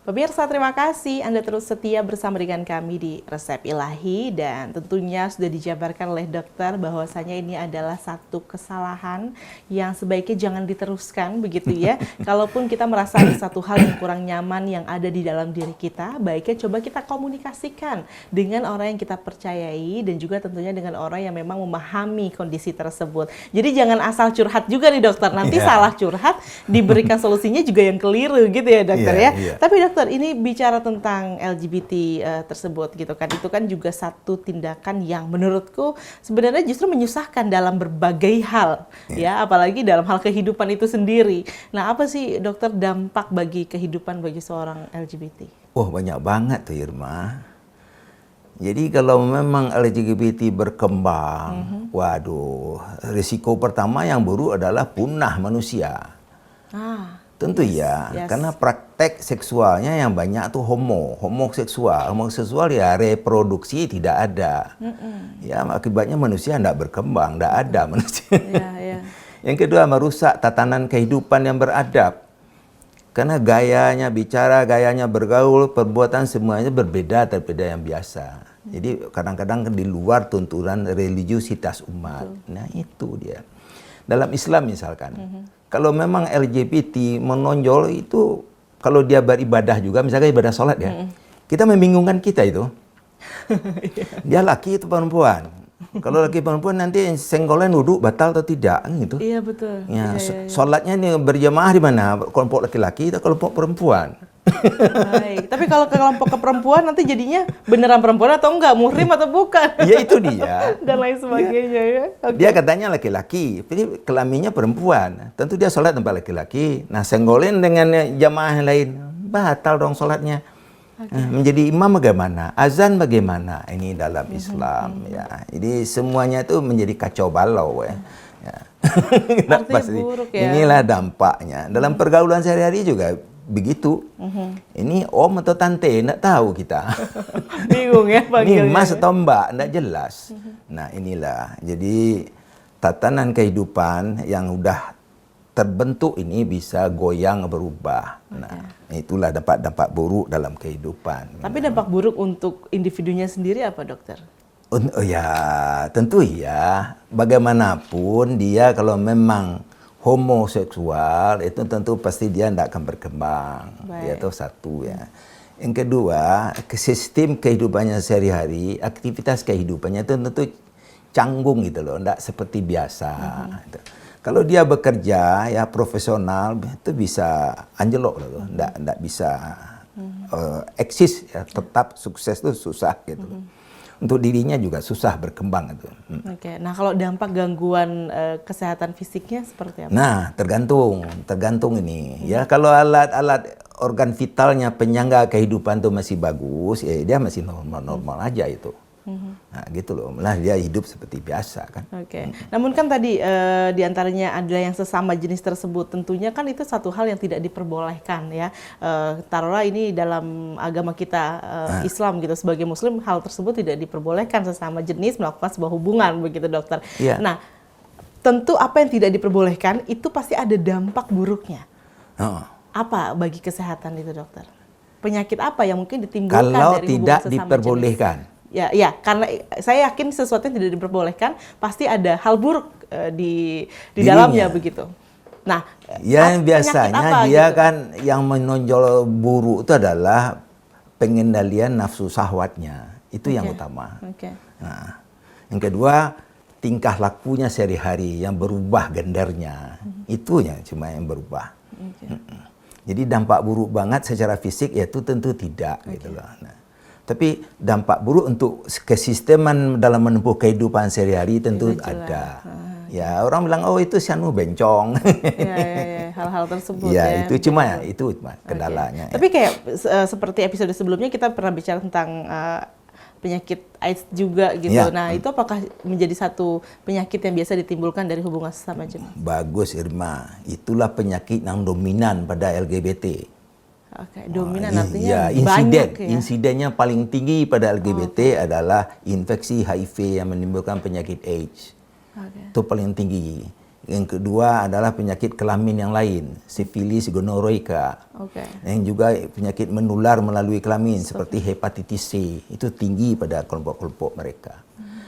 Pemirsa, terima kasih Anda terus setia bersama dengan kami di Resep Ilahi, dan tentunya sudah dijabarkan oleh dokter bahwasanya ini adalah satu kesalahan yang sebaiknya jangan diteruskan begitu ya. Kalaupun kita merasa ada satu hal yang kurang nyaman yang ada di dalam diri kita, baiknya coba kita komunikasikan dengan orang yang kita percayai dan juga tentunya dengan orang yang memang memahami kondisi tersebut. Jadi jangan asal curhat juga nih dokter, nanti salah curhat diberikan solusinya juga yang keliru gitu ya dokter ya. Tapi dokter, ini bicara tentang LGBT tersebut gitu kan, itu kan juga satu tindakan yang menurutku sebenarnya justru menyusahkan dalam berbagai hal ya, apalagi dalam hal kehidupan itu sendiri. Nah, apa sih dokter dampak bagi kehidupan bagi seorang LGBT? Oh, banyak banget tuh Irma. Jadi kalau memang LGBT berkembang, waduh, risiko pertama yang buruk adalah punah manusia. Tentu karena praktek seksualnya yang banyak tuh homoseksual ya, reproduksi tidak ada. Ya, akibatnya manusia tidak berkembang, tidak ada manusia. Yang kedua, merusak tatanan kehidupan yang beradab. Karena gayanya bicara, gayanya bergaul, perbuatan semuanya berbeda daripada yang biasa. Jadi kadang-kadang di luar tuntunan religiusitas umat. Nah, itu dia. Dalam Islam misalkan, kalau memang LGBT menonjol itu, kalau dia beribadah juga, misalkan ibadah sholat ya, kita membingungkan kita itu. Dia laki itu perempuan. Kalau laki perempuan nanti senggolan wudhu batal atau tidak, gitu. Iya betul. Ya, sholatnya ini berjamaah di mana? Kelompok laki-laki atau kelompok perempuan? Baik. Tapi kalau ke kelompok ke perempuan nanti jadinya beneran perempuan atau enggak, muhrim atau bukan? Ya itu dia. Dan lain sebagainya ya. Dia katanya laki-laki, jadi kelaminnya perempuan. Tentu dia sholat tempat laki-laki. Nah, senggolin dengan jamaah yang lain, batal dong sholatnya. Menjadi imam bagaimana? Azan bagaimana? Ini dalam Islam ya. Jadi semuanya itu menjadi kacau balau ya. Pasti buruk ya. Inilah dampaknya. Dalam pergaulan sehari-hari juga begitu. Ini om atau tante, enggak tahu kita. Bingung ya panggilnya. Ini mas atau mbak, enggak jelas. Nah, inilah. Jadi tatanan kehidupan yang udah terbentuk ini bisa goyang berubah. Nah, itulah dampak-dampak buruk dalam kehidupan. Tapi dampak buruk untuk individunya sendiri apa, dokter? Oh ya, tentu ya. Bagaimanapun dia kalau memang homoseksual itu tentu pasti dia tidak akan berkembang. Itu satu ya. Yang kedua, sistem kehidupannya sehari-hari, aktivitas kehidupannya itu tentu canggung gitu loh, tidak seperti biasa. Kalau dia bekerja ya profesional itu bisa anjlok loh, tidak bisa eksis ya, tetap sukses itu susah gitu. Untuk dirinya juga susah berkembang itu. Nah kalau dampak gangguan kesehatan fisiknya seperti apa? Nah tergantung ini ya, kalau alat-alat organ vitalnya penyangga kehidupan itu masih bagus, ya dia masih normal-normal aja itu. Nah gitu loh, malah dia hidup seperti biasa kan. Namun kan tadi diantaranya adalah yang sesama jenis tersebut, tentunya kan itu satu hal yang tidak diperbolehkan ya. Taruhlah ini dalam agama kita Islam gitu, sebagai muslim hal tersebut tidak diperbolehkan sesama jenis melakukan sebuah hubungan begitu dokter. Nah tentu apa yang tidak diperbolehkan itu pasti ada dampak buruknya. Apa bagi kesehatan itu dokter? Penyakit apa yang mungkin ditimbulkan kalau dari tidak hubungan sesama diperbolehkan jenis? Ya, karena saya yakin sesuatu yang tidak diperbolehkan pasti ada hal buruk di dalamnya begitu. Nah, yang biasanya dia gitu? kan yang menonjol buruk itu adalah pengendalian nafsu syahwatnya, itu yang utama. Nah, yang kedua tingkah lakunya sehari-hari yang berubah gendernya, itunya cuma yang berubah. Jadi dampak buruk banget secara fisik yaitu tentu tidak gitu loh. Nah, tapi dampak buruk untuk kesisteman dalam menempuh kehidupan sehari-hari tentu ada. Ya, orang bilang, oh itu sianu bencong. Hal-hal tersebut ya. Itu cuma itu kendalanya. Tapi kayak seperti episode sebelumnya kita pernah bicara tentang penyakit AIDS juga gitu. Nah, itu apakah menjadi satu penyakit yang biasa ditimbulkan dari hubungan sesama jenis? Bagus Irma, itulah penyakit yang dominan pada LGBT. Dominan artinya banyak ya? Insidennya paling tinggi pada LGBT adalah infeksi HIV yang menimbulkan penyakit AIDS. Itu paling tinggi. Yang kedua adalah penyakit kelamin yang lain, sifilis, gonoreika. Yang juga penyakit menular melalui kelamin seperti hepatitis C. Itu tinggi pada kelompok-kelompok mereka.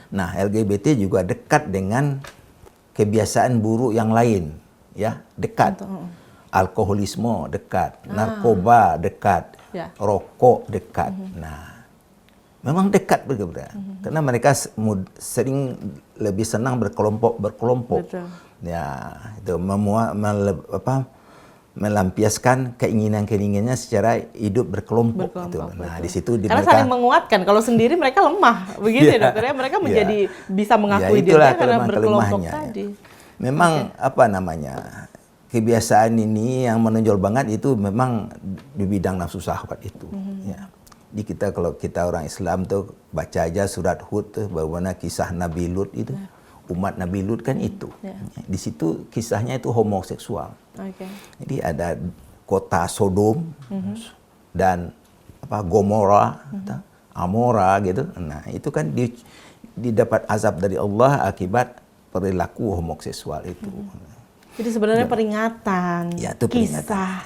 Nah, LGBT juga dekat dengan kebiasaan buruk yang lain, ya, dekat. Alkoholisme dekat, narkoba dekat, rokok dekat. Nah, memang dekat mereka, karena mereka sering lebih senang berkelompok. Ya, itu melampiaskan keinginan-keinginannya secara hidup berkelompok. Nah, di situ karena mereka saling menguatkan. Kalau sendiri mereka lemah, begitu ya dokter ya. Mereka menjadi bisa mengakui dirinya karena berkelompok tadi. Memang kebiasaan ini yang menonjol banget itu memang di bidang nafsu syahwat itu. Ya. Jadi kalau kita orang Islam tuh baca aja surat Hud tuh, bagaimana kisah Nabi Lut itu, umat Nabi Lut kan itu. Di situ kisahnya itu homoseksual. Jadi ada kota Sodom dan Gomora, Amora gitu. Nah itu kan didapat azab dari Allah akibat perilaku homoseksual itu. Jadi sebenarnya peringatan, kisah,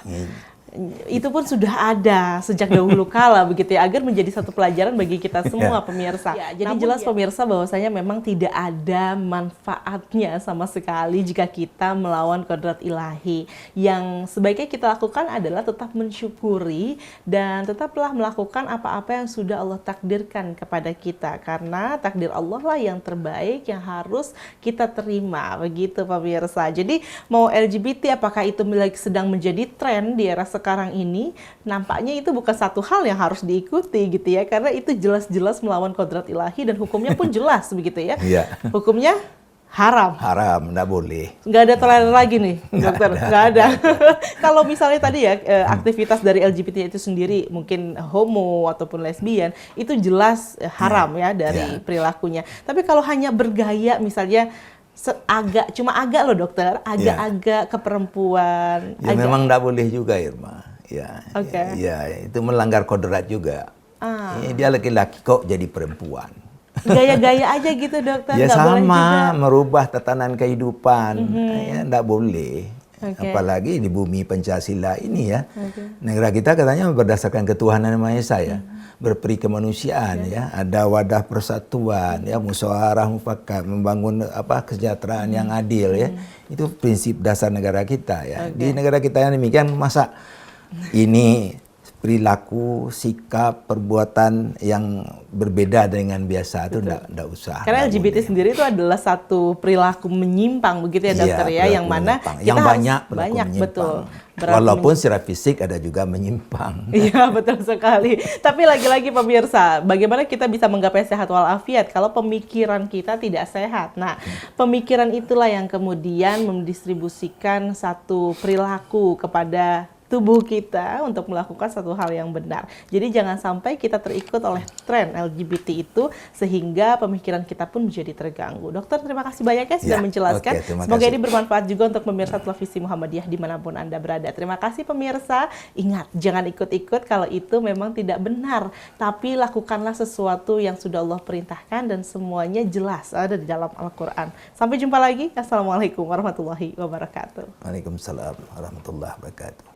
itu pun sudah ada sejak dahulu kala begitu ya, agar menjadi satu pelajaran bagi kita semua pemirsa. Jadi jelas pemirsa bahwasanya memang tidak ada manfaatnya sama sekali jika kita melawan kodrat ilahi. Yang sebaiknya kita lakukan adalah tetap mensyukuri dan tetaplah melakukan apa-apa yang sudah Allah takdirkan kepada kita, karena takdir Allah lah yang terbaik yang harus kita terima begitu pemirsa. Jadi mau LGBT apakah itu sedang menjadi tren di era sekarang ini, nampaknya itu bukan satu hal yang harus diikuti gitu ya, karena itu jelas-jelas melawan kodrat ilahi dan hukumnya pun jelas begitu ya. Hukumnya haram. Haram, nggak boleh. Nggak ada toleran lagi nih, dokter. Nggak ada. Kalau misalnya tadi ya aktivitas dari LGBT itu sendiri, mungkin homo ataupun lesbian, itu jelas haram ya dari perilakunya. Tapi kalau hanya bergaya misalnya cuma agak loh dokter, agak-agak ke perempuan. Ya memang nggak boleh juga Irma. Ya, itu melanggar kodrat juga. Dia laki-laki kok jadi perempuan. Gaya-gaya aja gitu dokter. Ya nggak sama, boleh juga. merubah tatanan kehidupan. Ya nggak boleh. Apalagi di bumi Pancasila ini ya. Negara kita katanya berdasarkan ketuhanan Yang Maha Esa ya. Berperi kemanusiaan ya, ada wadah persatuan ya, musyawarah mufakat, membangun kesejahteraan yang adil ya. Itu prinsip dasar negara kita ya. Di negara kita yang demikian, masa ini perilaku, sikap, perbuatan yang berbeda dengan biasa itu enggak usah. Karena LGBT sendiri itu adalah satu perilaku menyimpang begitu ya dokter ya, yang mana yang banyak betul. Walaupun secara fisik ada juga menyimpang. Iya betul sekali. Tapi lagi-lagi pemirsa, bagaimana kita bisa menggapai sehat walafiat kalau pemikiran kita tidak sehat? Nah, pemikiran itulah yang kemudian mendistribusikan satu perilaku kepada tubuh kita untuk melakukan satu hal yang benar. Jadi jangan sampai kita terikut oleh tren LGBT itu sehingga pemikiran kita pun menjadi terganggu. Dokter, terima kasih banyak ya sudah menjelaskan. Semoga ini bermanfaat juga untuk pemirsa televisi Muhammadiyah dimanapun Anda berada. Terima kasih pemirsa. Ingat, jangan ikut-ikut kalau itu memang tidak benar. Tapi lakukanlah sesuatu yang sudah Allah perintahkan dan semuanya jelas ada di dalam Al-Quran. Sampai jumpa lagi. Assalamualaikum warahmatullahi wabarakatuh. Waalaikumsalam warahmatullahi wabarakatuh.